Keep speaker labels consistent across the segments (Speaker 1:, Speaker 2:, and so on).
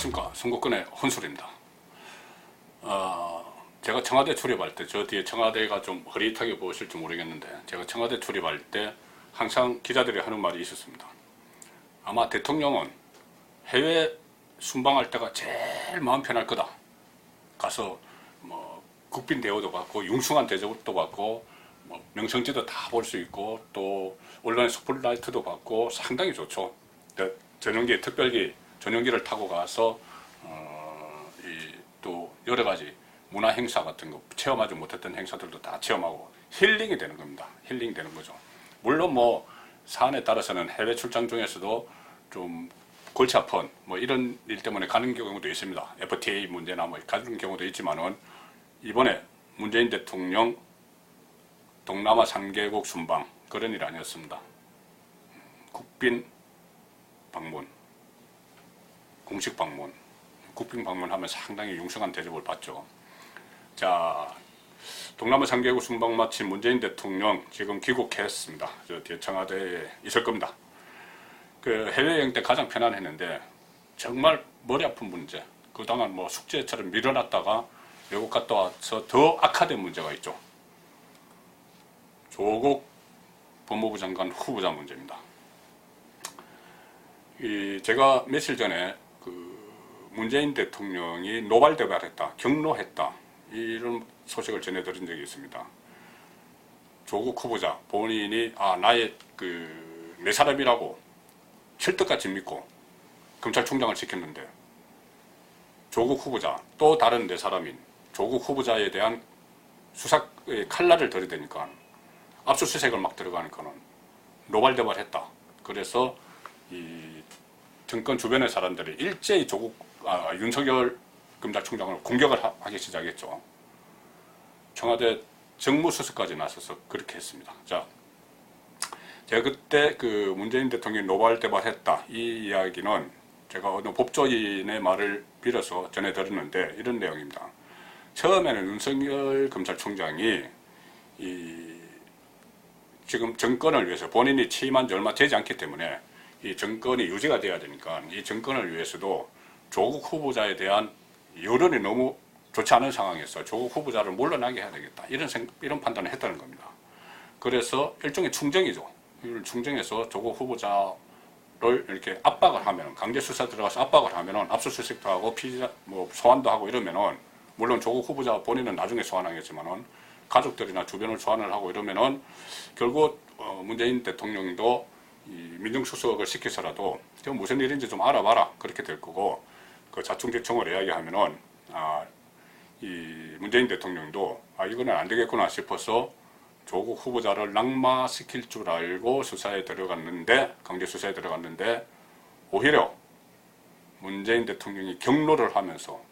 Speaker 1: 안녕하십니까. 선거권의 혼술입니다. 제가 청와대 출입할 때, 저 뒤에 청와대가 좀 흐릿하게 보실지 모르겠는데, 제가 청와대 출입할 때 항상 기자들이 하는 말이 있었습니다. 아마 대통령은 해외 순방할 때가 제일 마음 편할 거다. 가서 뭐 국빈 대우도 받고 융숭한 대접도 받고 뭐 명성지도 다 볼 수 있고 또 언론의 스포트라이트도 받고 상당히 좋죠. 전용기, 특별기 전용기를 타고 가서 또 여러 가지 문화 행사 같은 거 체험하지 못했던 행사들도 다 체험하고 힐링이 되는 겁니다. 힐링 되는 거죠. 물론 뭐 사안에 따라서는 해외 출장 중에서도 좀 골치 아픈 뭐 이런 일 때문에 가는 경우도 있습니다. FTA 문제나 뭐 가는 경우도 있지만은 이번에 문재인 대통령 동남아 3개국 순방 그런 일 아니었습니다. 국빈 방문, 공식 방문, 국빈 방문하면 상당히 융숭한 대접을 받죠. 자, 동남아 3개국 순방 마친 문재인 대통령 지금 귀국했습니다. 저 뒤에 청와대에 있을 겁니다. 그 해외여행 때 가장 편안했는데 정말 머리 아픈 문제, 그동안 뭐 숙제처럼 밀어놨다가 외국 갔다 와서 더 악화된 문제가 있죠. 조국 법무부 장관 후보자 문제입니다. 제가 며칠 전에 문재인 대통령이 노발대발했다, 경로했다 이런 소식을 전해드린 적이 있습니다. 조국 후보자 본인이 나의 내 사람이라고 철떡같이 믿고 검찰총장을 시켰는데 조국 후보자 또 다른 내 사람인 조국 후보자에 대한 수사의 칼날을 들이대니까 압수수색을 막 들어가니까는 노발대발했다. 그래서 이 정권 주변의 사람들이 일제히 윤석열 검찰총장을 공격을 하기 시작했죠. 청와대 정무수석까지 나서서 그렇게 했습니다. 자, 제가 그때 문재인 대통령이 노발대발했다 이 이야기는 제가 어느 법조인의 말을 빌어서 전해드렸는데 이런 내용입니다. 처음에는 윤석열 검찰총장이 지금 정권을 위해서 본인이 취임한 지 얼마 되지 않기 때문에 이 정권이 유지가 돼야 되니까 이 정권을 위해서도 조국 후보자에 대한 여론이 너무 좋지 않은 상황에서 조국 후보자를 물러나게 해야 되겠다. 이런 판단을 했다는 겁니다. 그래서 일종의 충정이죠. 이걸 충정해서 조국 후보자를 이렇게 압박을 하면, 강제 수사 들어가서 압박을 하면은 압수수색도 하고 소환도 하고 이러면은, 물론 조국 후보자 본인은 나중에 소환하겠지만은 가족들이나 주변을 소환을 하고 이러면은 결국 문재인 대통령도 민정수석을 시켜서라도 무슨 일인지 좀 알아봐라 그렇게 될 거고, 그 자충대청을 이야기하면은 이 문재인 대통령도 이거는 안 되겠구나 싶어서 조국 후보자를 낙마시킬 줄 알고 수사에 들어갔는데, 강제 수사에 들어갔는데 오히려 문재인 대통령이 경로를 하면서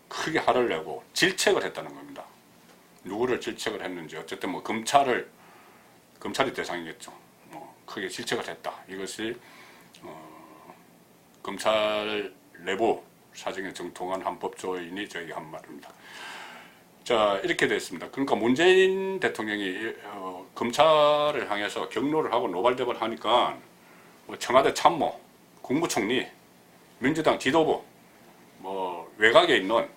Speaker 1: 크게 화를 내고 질책을 했다는 겁니다. 누구를 질책을 했는지 어쨌든 뭐 검찰이 대상이겠죠. 크게 질책을 했다. 이것이 검찰 내부 사정에 정통한 한 법조인이 저에게 한 말입니다. 자, 이렇게 됐습니다. 그러니까 문재인 대통령이 검찰을 향해서 경로를 하고 노발대발 하니까 청와대 참모, 국무총리, 민주당 지도부, 외곽에 있는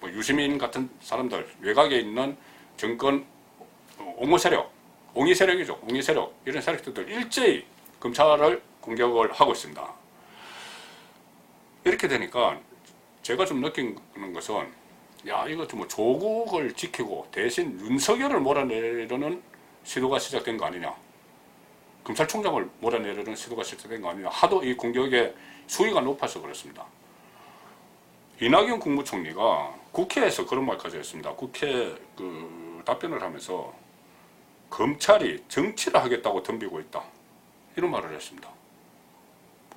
Speaker 1: 유시민 같은 사람들, 외곽에 있는 정권 옹호 세력, 옹이 세력이죠. 옹이 세력, 이런 세력들 일제히 검찰을 공격을 하고 있습니다. 이렇게 되니까 제가 좀 느끼는 것은, 이거 좀 조국을 지키고 대신 윤석열을 몰아내려는 시도가 시작된 거 아니냐. 검찰총장을 몰아내려는 시도가 시작된 거 아니냐. 하도 이 공격의 수위가 높아서 그렇습니다. 이낙연 국무총리가 국회에서 그런 말까지 했습니다. 국회 답변을 하면서 검찰이 정치를 하겠다고 덤비고 있다. 이런 말을 했습니다.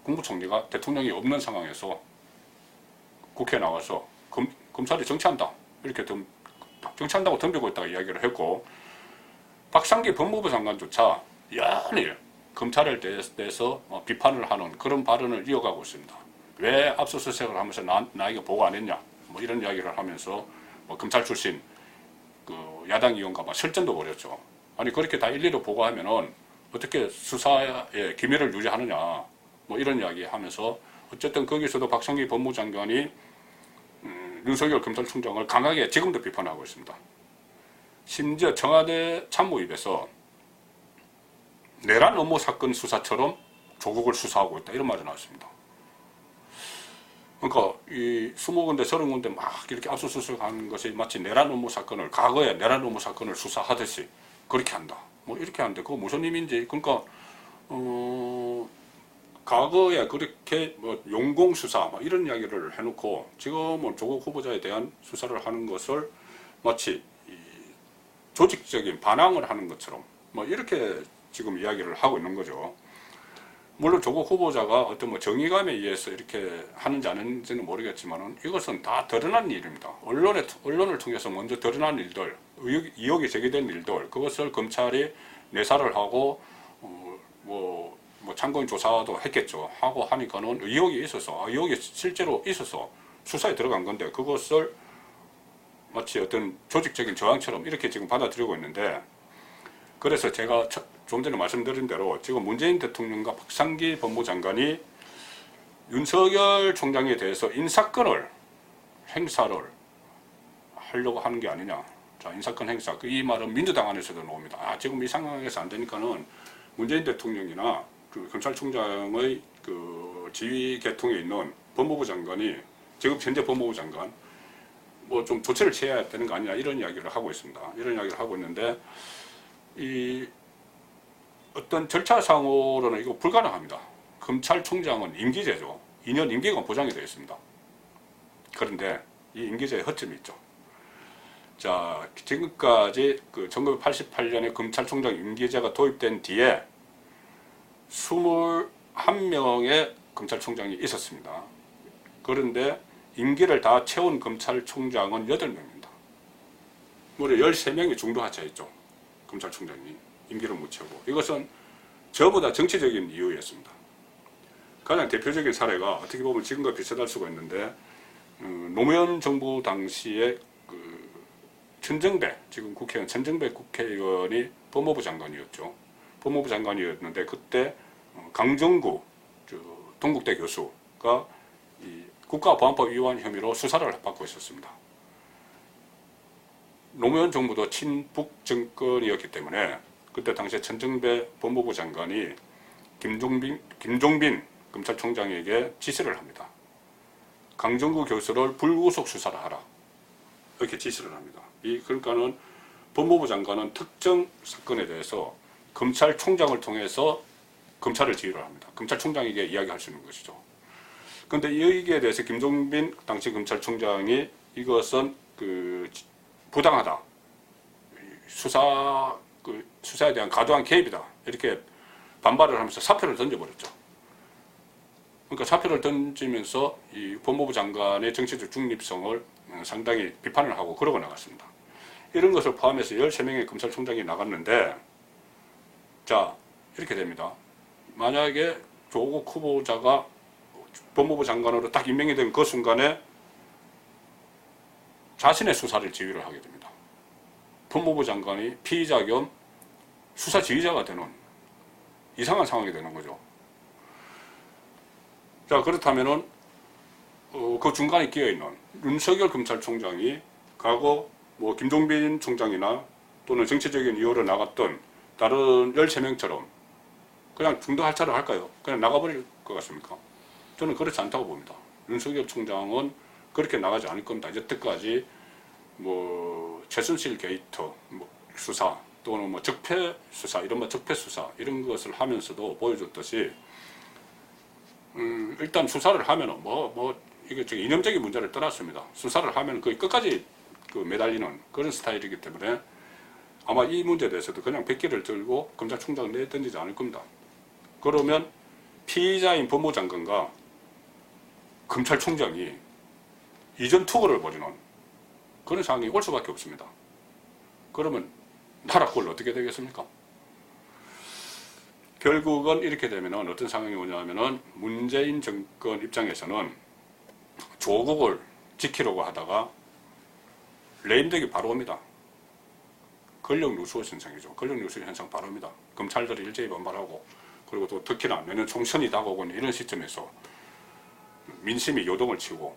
Speaker 1: 국무총리가 대통령이 없는 상황에서 국회에 나와서 검찰이 정치한다. 이렇게 정치한다고 덤비고 있다고 이야기를 했고, 박상기 법무부 장관조차 연일 검찰에 대해서 비판을 하는 그런 발언을 이어가고 있습니다. 왜 압수수색을 하면서 나에게 보고 안 했냐. 이런 이야기를 하면서 검찰 출신 야당 의원과 설전도 벌였죠. 아니 그렇게 다 일일이 보고하면은 어떻게 수사의 기밀을 유지하느냐 이런 이야기 하면서 어쨌든 거기서도 박성기 법무장관이 윤석열 검찰총장을 강하게 지금도 비판하고 있습니다. 심지어 청와대 참모입에서 내란 업무 사건 수사처럼 조국을 수사하고 있다 이런 말이 나왔습니다. 그러니까 이 20군데 30군데 막 이렇게 압수수색하는 것이 마치 내란 업무 사건을 과거에 내란 업무 사건을 수사하듯이 그렇게 한다. 뭐 이렇게 하는데 그거 무슨 의미인지 그러니까 과거에 그렇게 뭐 용공 수사 뭐 이런 이야기를 해놓고 지금은 조국 후보자에 대한 수사를 하는 것을 마치 조직적인 반항을 하는 것처럼 뭐 이렇게 지금 이야기를 하고 있는 거죠. 물론 조국 후보자가 어떤 뭐 정의감에 의해서 이렇게 하는지 안 하는지는 모르겠지만은 이것은 다 드러난 일입니다. 언론을 통해서 먼저 드러난 일들, 의혹이 제기된 일들, 그것을 검찰이 내사를 하고 뭐 참고인 조사도 했겠죠. 하고 하니까는 의혹이 실제로 있어서 수사에 들어간 건데 그것을 마치 어떤 조직적인 저항처럼 이렇게 지금 받아들이고 있는데, 그래서 제가 좀 전에 말씀드린 대로 지금 문재인 대통령과 박상기 법무장관이 윤석열 총장에 대해서 행사를 하려고 하는 게 아니냐. 자, 인사권 행사. 이 말은 민주당 안에서도 나옵니다. 지금 이 상황에서 안 되니까는 문재인 대통령이나 그 검찰총장의 그 지휘 계통에 있는 법무부 장관이 지금 현재 법무부 장관 뭐 좀 조치를 취해야 되는 거 아니냐 이런 이야기를 하고 있습니다. 이런 이야기를 하고 있는데 이 어떤 절차상으로는 이거 불가능합니다. 검찰총장은 임기제죠. 2년 임기가 보장이 되어 있습니다. 그런데 이 임기제에 허점이 있죠. 자, 지금까지 그 1988년에 검찰총장 임기제가 도입된 뒤에 21명의 검찰총장이 있었습니다. 그런데 임기를 다 채운 검찰총장은 8명입니다. 무려 13명이 중도하차했죠. 검찰총장이 임기를 못 채우고. 이것은 전부 다 정치적인 이유였습니다. 가장 대표적인 사례가 어떻게 보면 지금과 비슷할 수가 있는데 노무현 정부 당시에 그 지금 국회의원 천정배 국회의원이 법무부 장관이었죠. 법무부 장관이었는데 그때 강정구 동국대 교수가 이 국가보안법 위반 혐의로 수사를 받고 있었습니다. 노무현 정부도 친북 정권이었기 때문에 그때 당시에 천정배 법무부 장관이 김종빈 검찰총장에게 지시를 합니다. 강정구 교수를 불구속 수사를 하라. 이렇게 지시를 합니다. 그러니까는 법무부 장관은 특정 사건에 대해서 검찰총장을 통해서 검찰을 지휘를 합니다. 검찰총장에게 이야기할 수 있는 것이죠. 그런데 여기에 대해서 김종빈 당시 검찰총장이 이것은 부당하다. 수사에 대한 과도한 개입이다. 이렇게 반발을 하면서 사표를 던져버렸죠. 그러니까 사표를 던지면서 이 법무부 장관의 정치적 중립성을 상당히 비판을 하고 그러고 나갔습니다. 이런 것을 포함해서 13명의 검찰총장이 나갔는데, 자, 이렇게 됩니다. 만약에 조국 후보자가 법무부 장관으로 딱 임명이 된 그 순간에 자신의 수사를 지휘를 하게 됩니다. 법무부 장관이 피의자 겸 수사 지휘자가 되는 이상한 상황이 되는 거죠. 자, 그렇다면은 그 중간에 끼어있는 윤석열 검찰총장이 과거 뭐 김종빈 총장이나 또는 정치적인 이유로 나갔던 다른 13명처럼 그냥 중도 할차를 할까요? 그냥 나가버릴 것 같습니까? 저는 그렇지 않다고 봅니다. 윤석열 총장은 그렇게 나가지 않을 겁니다. 여태까지 뭐 최순실 게이트 수사 또는 뭐 적폐 수사 이런 것을 하면서도 보여줬듯이 일단 수사를 하면은 이게 이념적인 문제를 떠났습니다. 수사를 하면 거의 끝까지 매달리는 그런 스타일이기 때문에 아마 이 문제에 대해서도 그냥 백기를 들고 검찰총장을 내던지지 않을 겁니다. 그러면 피의자인 법무부 장관과 검찰총장이 이전 투구를 벌이는 그런 상황이 올 수밖에 없습니다. 그러면 나라 꼴 어떻게 되겠습니까? 결국은 이렇게 되면은 어떤 상황이 오냐면은 문재인 정권 입장에서는 조국을 지키려고 하다가 레임덕이 바로 옵니다. 권력 누수 현상이죠. 권력 누수 현상 바로 옵니다. 검찰들이 일제히 반발하고 그리고 또 특히나 내년 총선이 다가오고 있는 이런 시점에서 민심이 요동을 치고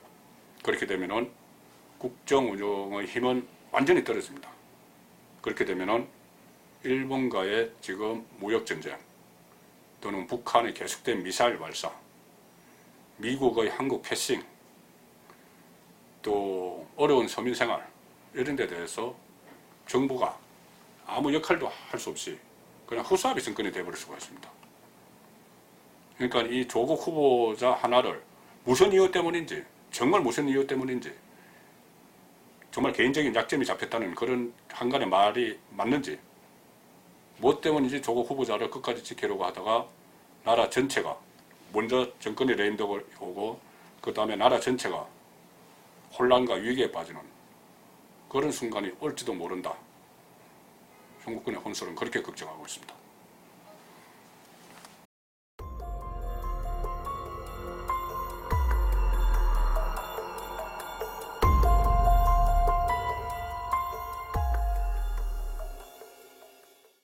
Speaker 1: 그렇게 되면은 국정 운영의 힘은 완전히 떨어집니다. 그렇게 되면은 일본과의 지금 무역 전쟁 또는 북한의 계속된 미사일 발사, 미국의 한국 패싱, 또 어려운 서민생활 이런 데 대해서 정부가 아무 역할도 할 수 없이 그냥 허수아비 정권이 되어버릴 수가 있습니다. 그러니까 이 조국 후보자 하나를 무슨 이유 때문인지, 정말 무슨 이유 때문인지, 정말 개인적인 약점이 잡혔다는 그런 한간의 말이 맞는지, 뭐 때문인지 조국 후보자를 끝까지 지키려고 하다가 나라 전체가 먼저 정권의 레임덕이 오고 그 다음에 나라 전체가 혼란과 위기에 빠지는 그런 순간이 올지도 모른다. 한국군의 혼선은 그렇게 걱정하고 있습니다.